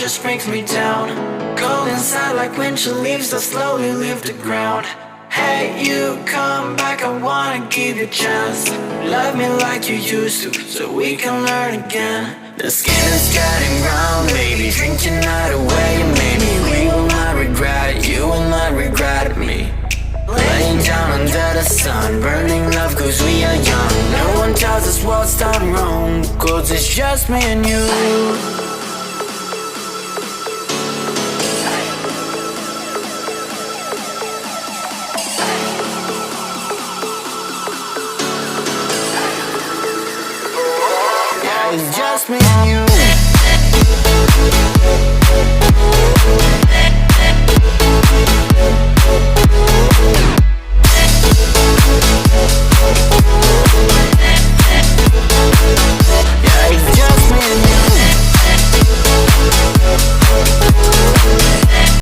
just brings me down. Go inside like winter leaves that slowly leave the ground. Hey, you come back, I wanna give you a chance. Love me like you used to, so we can learn again. The skin is getting brown, baby, drink your night away. Maybe we will not regret it, you will not regret me. Laying down under the sun, burning love cause we are young. No one tells us what's done wrong, cause it's just me and you. Yeah, it's just me and you.